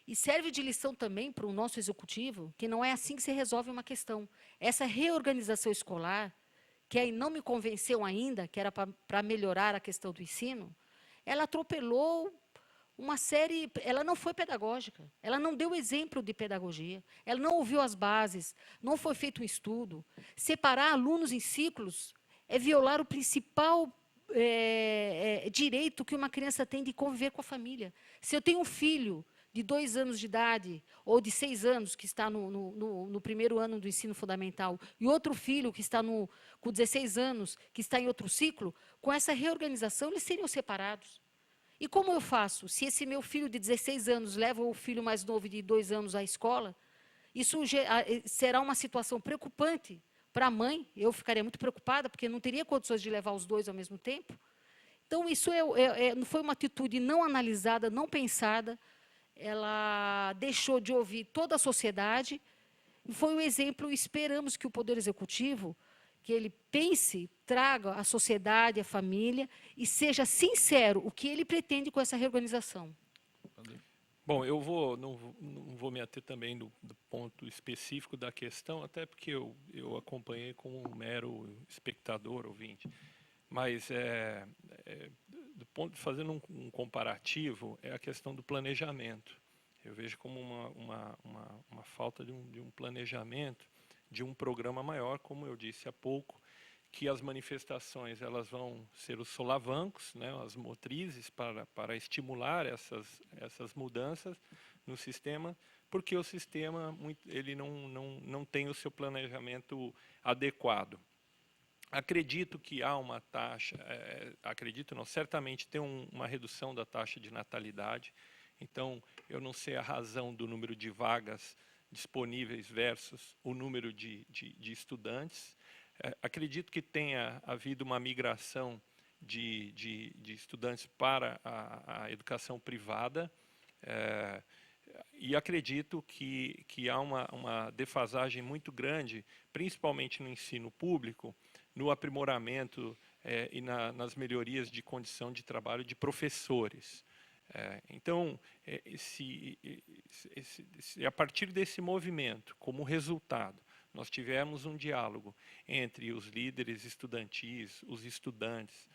E serve de lição também para o nosso executivo, que não é assim que se resolve uma questão. Essa reorganização escolar, que aí não me convenceu ainda, que era para melhorar a questão do ensino, ela atropelou uma série, ela não foi pedagógica, ela não deu exemplo de pedagogia, ela não ouviu as bases, não foi feito um estudo. Separar alunos em ciclos é violar o principal direito que uma criança tem de conviver com a família. Se eu tenho um filho de 2 anos de idade, ou de 6 anos, que está no primeiro ano do ensino fundamental, e outro filho que está com 16 anos, que está em outro ciclo, com essa reorganização, eles seriam separados. E como eu faço? Se esse meu filho de 16 anos leva o filho mais novo de 2 anos à escola, isso será uma situação preocupante para a mãe. Eu ficaria muito preocupada, porque não teria condições de levar os 2 ao mesmo tempo. Então, isso foi uma atitude não analisada, não pensada. Ela deixou de ouvir toda a sociedade. E foi um exemplo, esperamos que o Poder Executivo, que ele pense, traga a sociedade, a família, e seja sincero o que ele pretende com essa reorganização. Bom, não vou me ater também do ponto específico da questão, até porque eu acompanhei como um mero espectador, ouvinte. Mas, fazendo um comparativo, é a questão do planejamento. Eu vejo como uma falta de um planejamento, de um programa maior, como eu disse há pouco, que as manifestações elas vão ser os solavancos, né, as motrizes para estimular essas mudanças no sistema, porque o sistema ele não tem o seu planejamento adequado. Acredito que há uma taxa, certamente tem uma redução da taxa de natalidade. Então, eu não sei a razão do número de vagas disponíveis versus o número de estudantes. Acredito que tenha havido uma migração de estudantes para a educação privada, e acredito que há uma defasagem muito grande, principalmente no ensino público, no aprimoramento e nas melhorias de condição de trabalho de professores. Então, se a partir desse movimento, como resultado, nós tivemos um diálogo entre os líderes estudantis, os estudantes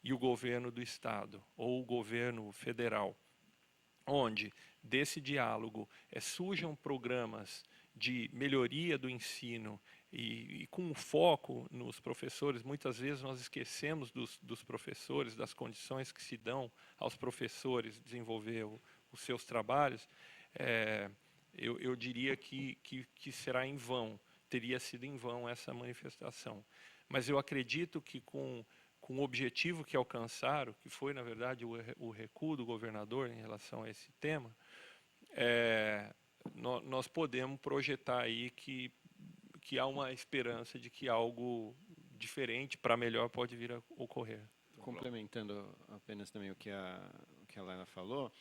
e o governo do Estado, ou o governo federal, onde desse diálogo surjam programas de melhoria do ensino e com foco nos professores. Muitas vezes nós esquecemos dos professores, das condições que se dão aos professores desenvolver os seus trabalhos. Eu diria que será em vão, teria sido em vão essa manifestação. Mas eu acredito que com o objetivo que alcançaram, que foi, na verdade, o recuo do governador em relação a esse tema, nós podemos projetar aí que há uma esperança de que algo diferente para melhor pode vir a ocorrer. Complementando apenas também o que a Laila falou,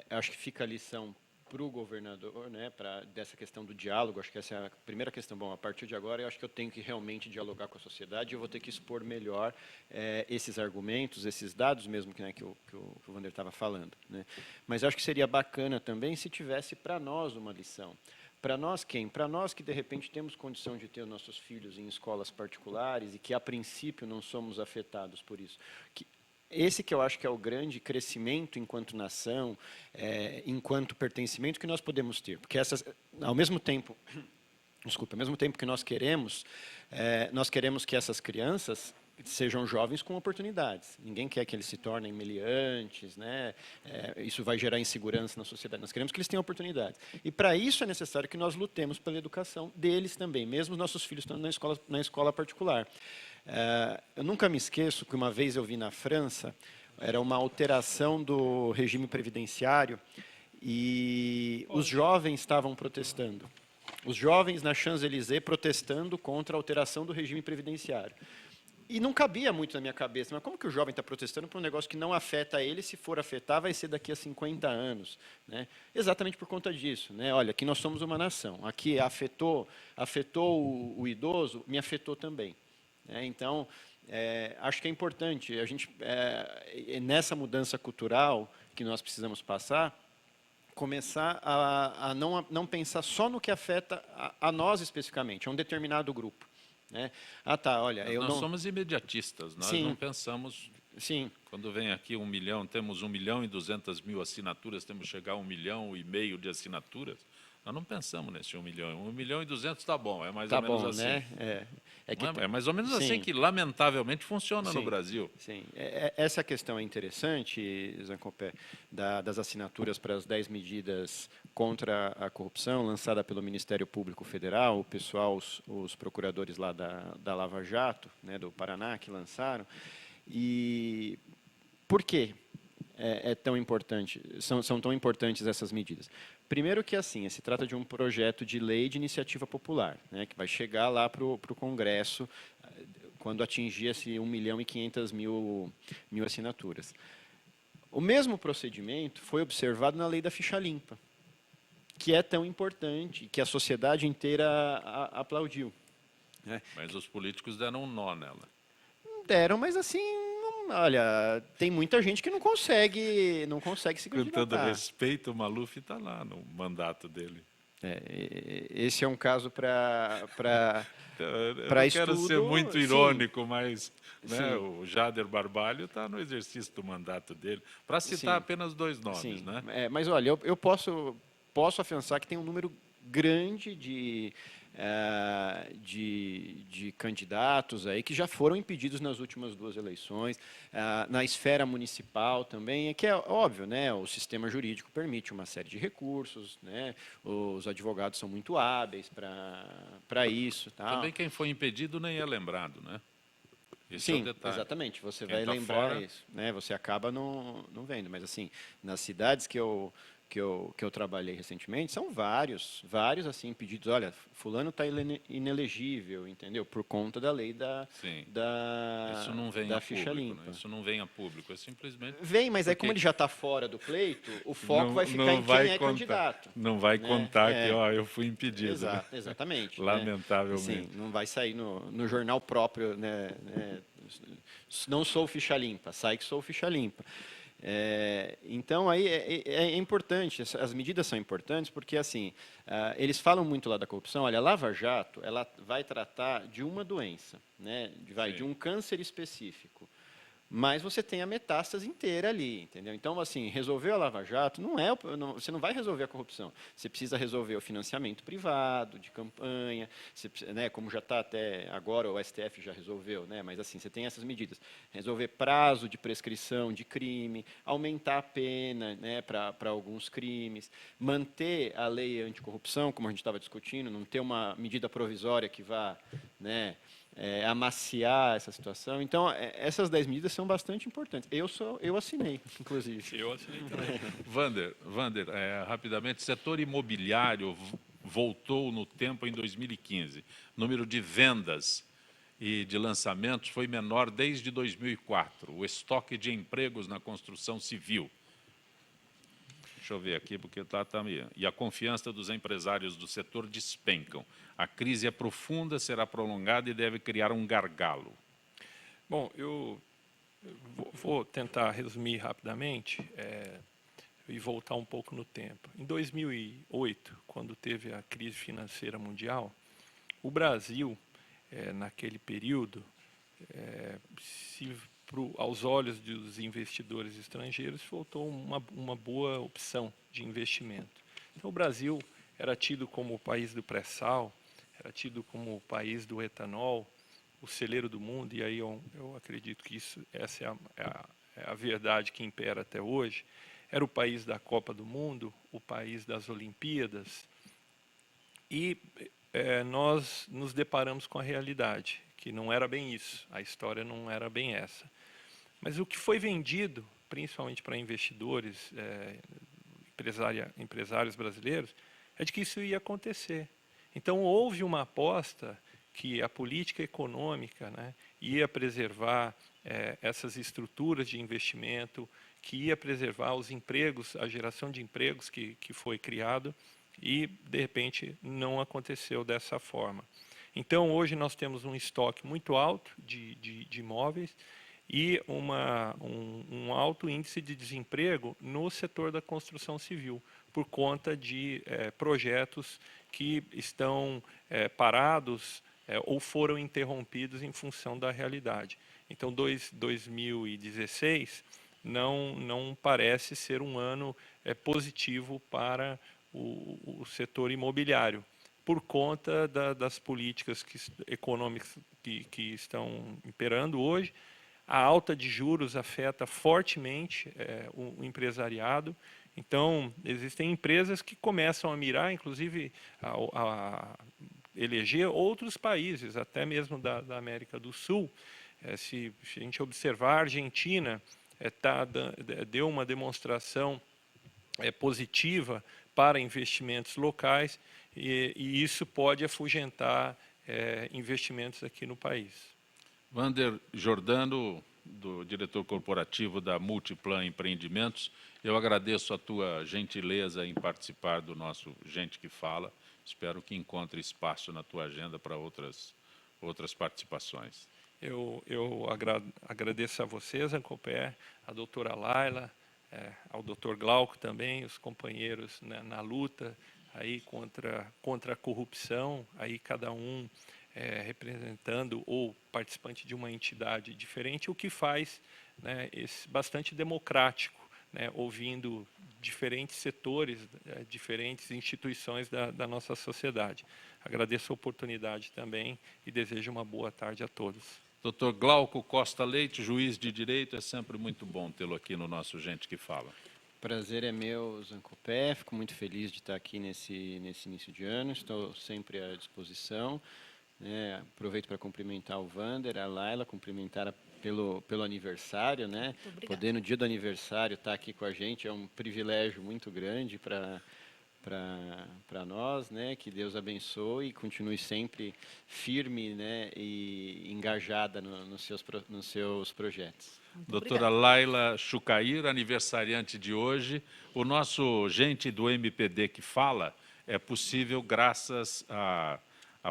acho que fica a lição para o governador, né, dessa questão do diálogo. Acho que essa é a primeira questão. Bom, a partir de agora, eu acho que eu tenho que realmente dialogar com a sociedade, eu vou ter que expor melhor esses argumentos, esses dados mesmo que o Wander estava falando, né. Mas acho que seria bacana também se tivesse para nós uma lição. Para nós quem? Para nós que, de repente, temos condição de ter os nossos filhos em escolas particulares e que, a princípio, não somos afetados por isso. Esse que eu acho que é o grande crescimento enquanto nação, enquanto pertencimento que nós podemos ter. Porque ao mesmo tempo que nós queremos que essas crianças sejam jovens com oportunidades. Ninguém quer que eles se tornem meliantes, né? Isso vai gerar insegurança na sociedade. Nós queremos que eles tenham oportunidades. E, para isso, é necessário que nós lutemos pela educação deles também, mesmo os nossos filhos estando na escola particular. Eu nunca me esqueço que uma vez eu vi na França, era uma alteração do regime previdenciário, e os jovens estavam protestando. Os jovens na Champs-Élysées protestando contra a alteração do regime previdenciário. E não cabia muito na minha cabeça, mas como que o jovem está protestando por um negócio que não afeta ele? Se for afetar, vai ser daqui a 50 anos. Né? Exatamente por conta disso. Né? Olha, aqui nós somos uma nação. Aqui afetou o idoso, me afetou também. Então, acho que é importante a gente, nessa mudança cultural que nós precisamos passar, começar a não pensar só no que afeta a nós especificamente, a um determinado grupo. Né? Ah, tá, olha, Nós somos imediatistas, nós Sim. não pensamos... Sim. Quando vem aqui 1 milhão, temos 1.200.000 assinaturas, temos que chegar a 1,5 milhão de assinaturas. Nós não pensamos nesse 1 milhão. 1.200.000 está bom, é mais ou menos assim. Né? É mais ou menos Sim. assim que, lamentavelmente, funciona Sim, no Brasil. Sim. Essa questão é interessante, Zancopé, das assinaturas para as 10 medidas contra a corrupção, lançada pelo Ministério Público Federal, o pessoal, os procuradores lá da Lava Jato, né, do Paraná, que lançaram. E por quê tão importante, são tão importantes essas medidas? Primeiro que, assim, se trata de um projeto de lei de iniciativa popular, né, que vai chegar lá para o Congresso quando atingir esse 1.500.000 assinaturas. O mesmo procedimento foi observado na lei da ficha limpa, que é tão importante, que a sociedade inteira aplaudiu. Né? Mas os políticos deram um nó nela. Deram, mas assim, olha, tem muita gente que não consegue se Com todo candidatar. respeito, o Maluf está lá no mandato dele. Esse é um caso para Eu não quero ser muito irônico, sim. mas né, o Jader Barbalho está no exercício do mandato dele. Para citar Sim. apenas 2 nomes. Sim. Né? Mas, olha, eu posso afiançar que tem um número grande de candidatos aí que já foram impedidos nas últimas 2 eleições, na esfera municipal também, que é óbvio, né, o sistema jurídico permite uma série de recursos, né, os advogados são muito hábeis para isso. Tal. Também quem foi impedido nem é lembrado, né? Esse Sim, é o detalhe. exatamente, você Quem vai tá lembrar fora... isso, né, você acaba não vendo, mas assim, nas cidades que eu trabalhei recentemente, são vários assim pedidos. Olha, fulano está inelegível, entendeu? Por conta da lei Isso não vem da a ficha público, limpa. Né? Isso não vem a público, é simplesmente... Vem, mas porque... aí como ele já está fora do pleito, o foco vai ficar em quem é candidato. Não vai né? contar que eu fui impedido. Exatamente. Lamentavelmente. Né? Assim, não vai sair no jornal próprio, né? Não sou ficha limpa, sai que sou ficha limpa. Então, aí é importante, as medidas são importantes porque, assim, eles falam muito lá da corrupção. Olha, a Lava Jato, ela vai tratar de uma doença, né, de um câncer específico. Mas você tem a metástase inteira ali, entendeu? Então, assim, resolver a Lava Jato você não vai resolver a corrupção. Você precisa resolver o financiamento privado, de campanha, né, como já está até agora, o STF já resolveu, né, mas assim, você tem essas medidas. Resolver prazo de prescrição de crime, aumentar a pena, né, para alguns crimes, manter a lei anticorrupção, como a gente estava discutindo, não ter uma medida provisória que vá, né, amaciar essa situação. Então, essas 10 medidas são bastante importantes. Eu assinei, inclusive. Eu assinei também. Wander, rapidamente, setor imobiliário voltou no tempo em 2015. Número de vendas e de lançamentos foi menor desde 2004. O estoque de empregos na construção civil. Deixa eu ver aqui, porque está meio... E a confiança dos empresários do setor despencam. A crise é profunda, será prolongada e deve criar um gargalo. Bom, eu vou tentar resumir rapidamente e voltar um pouco no tempo. Em 2008, quando teve a crise financeira mundial, o Brasil, naquele período, aos olhos dos investidores estrangeiros, faltou uma boa opção de investimento. Então, o Brasil era tido como o país do pré-sal, era tido como o país do etanol, o celeiro do mundo, e aí eu acredito que essa é a verdade que impera até hoje. Era o país da Copa do Mundo, o país das Olimpíadas, e nós nos deparamos com a realidade, que não era bem isso, a história não era bem essa. Mas o que foi vendido, principalmente para investidores, empresários brasileiros, é de que isso ia acontecer. Então, houve uma aposta que a política econômica, né, ia preservar essas estruturas de investimento, que ia preservar os empregos, a geração de empregos que foi criado, e, de repente, não aconteceu dessa forma. Então, hoje nós temos um estoque muito alto de imóveis e um alto índice de desemprego no setor da construção civil, por conta de projetos que estão parados ou foram interrompidos em função da realidade. Então, 2016 não parece ser um ano positivo para o setor imobiliário, por conta das políticas econômicas que estão imperando hoje. A alta de juros afeta fortemente o empresariado. Então, existem empresas que começam a mirar, inclusive, a eleger outros países, até mesmo da América do Sul. Se a gente observar, a Argentina deu uma demonstração positiva para investimentos locais, e isso pode afugentar investimentos aqui no país. Wander Jordano, diretor corporativo da Multiplan Empreendimentos, eu agradeço a tua gentileza em participar do nosso Gente que Fala. Espero que encontre espaço na tua agenda para outras participações. Eu agradeço a vocês, Ancopé, a doutora Laila, ao doutor Glauco também, os companheiros na luta aí contra a corrupção, aí cada um representando ou participante de uma entidade diferente, o que faz bastante democrático, ouvindo diferentes setores, diferentes instituições da nossa sociedade. Agradeço a oportunidade também e desejo uma boa tarde a todos. Dr. Glauco Costa Leite, juiz de direito, é sempre muito bom tê-lo aqui no nosso Gente que Fala. Prazer é meu, Zancopé, fico muito feliz de estar aqui nesse início de ano, estou sempre à disposição. Aproveito para cumprimentar o Wander, a Laila, cumprimentar pelo aniversário, Poder no dia do aniversário estar aqui com a gente é um privilégio muito grande para nós, que Deus abençoe e continue sempre firme, e engajada nos seus projetos. Doutora Laila Chucair, aniversariante de hoje. O nosso Gente do MPD que Fala é possível graças à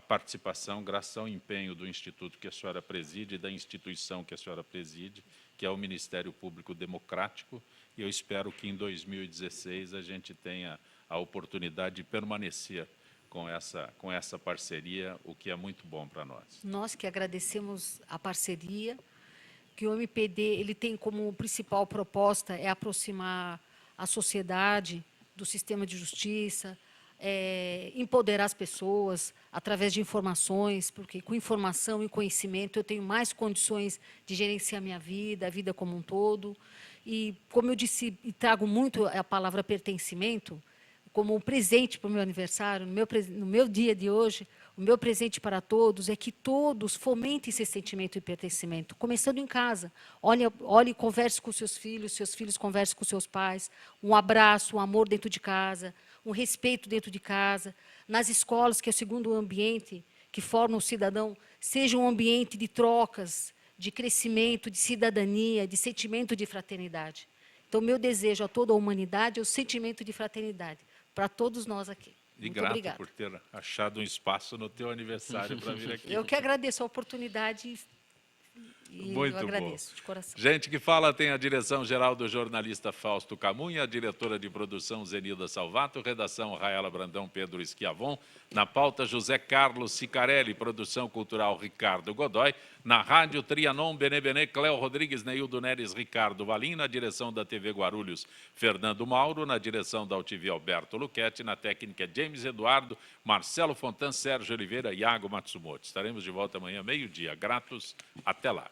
participação, graças ao empenho do instituto que a senhora preside e da instituição que a senhora preside, que é o Ministério Público Democrático, e eu espero que em 2016 a gente tenha a oportunidade de permanecer com essa parceria, o que é muito bom para nós. Nós que agradecemos a parceria, que o MPD ele tem como principal proposta aproximar a sociedade do sistema de justiça, empoderar as pessoas através de informações, porque com informação e conhecimento eu tenho mais condições de gerenciar minha vida, a vida como um todo. E, como eu disse, e trago muito a palavra pertencimento, como um presente para o meu aniversário, no meu dia de hoje, o meu presente para todos é que todos fomentem esse sentimento de pertencimento, começando em casa. Olhe e converse com seus filhos conversem com seus pais, um abraço, um amor dentro de casa, um respeito dentro de casa. Nas escolas, que é o segundo ambiente que forma o cidadão, seja um ambiente de trocas, de crescimento, de cidadania, de sentimento de fraternidade. Então, meu desejo a toda a humanidade é o sentimento de fraternidade, para todos nós aqui. E grato por ter achado um espaço no teu aniversário para vir aqui. Eu que agradeço a oportunidade e eu agradeço de coração. Gente que Fala tem a direção-geral do jornalista Fausto Camunha, a diretora de produção Zenilda Salvato, redação Raela Brandão, Pedro Schiavon, na pauta José Carlos Sicarelli, produção cultural Ricardo Godoy, na rádio Trianon, Benebene, Cléo Rodrigues, Neildo Neres, Ricardo Valim, na direção da TV Guarulhos, Fernando Mauro, na direção da UTV Alberto Luquete, na técnica James Eduardo, Marcelo Fontan, Sérgio Oliveira e Iago Matsumoto. Estaremos de volta amanhã, meio-dia. Gratos, até lá.